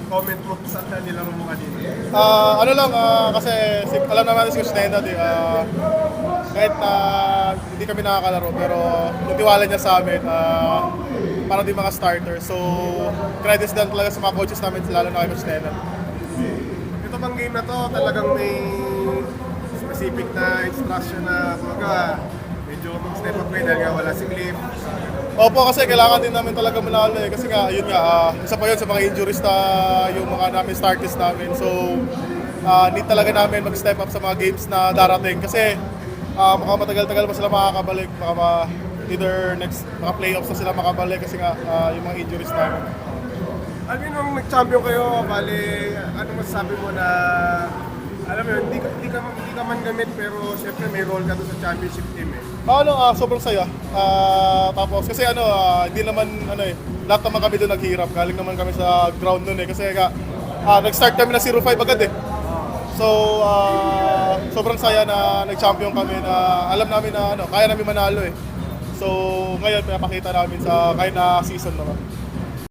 comment mo sa nilaro mo kanina? Ano lang, kasi alam naman natin si Coach Nena, kahit hindi kami nakakalaro, pero yung tiwala niya sa amin, para di mga starter. So, credits din talaga sa mga coaches namin, lalo na kay Coach Nena. Ito bang game na to, talagang may specific na instruction na kumbaga medyo mag-step up kayo dahil nga wala si Cliff. Opo, kasi kailangan din namin talaga manalo eh. Kasi nga, yun nga, isa pa yun sa mga injuries na yung mga namin starters namin. So, need talaga namin mag-step up sa mga games na darating. Kasi baka matagal-tagal pa sila makakabalik. Baka either next mga playoffs na sila makabalik kasi nga yung mga injuries namin. Ano yun, nung nag-champion kayo, bali, ano masasabi mo na, alam mo yun, hindi ka man gamit pero syempre may role ka doon sa championship team eh. Sobrang saya. Tapos kasi hindi naman lahat naman kami doon naghihirap. Galing naman kami sa ground noon eh kasi nag-start kami na 0-5 agad eh. So sobrang saya na nag-champion kami na alam namin na kaya namin manalo eh. So ngayon pinapakita namin sa kaya na season naman.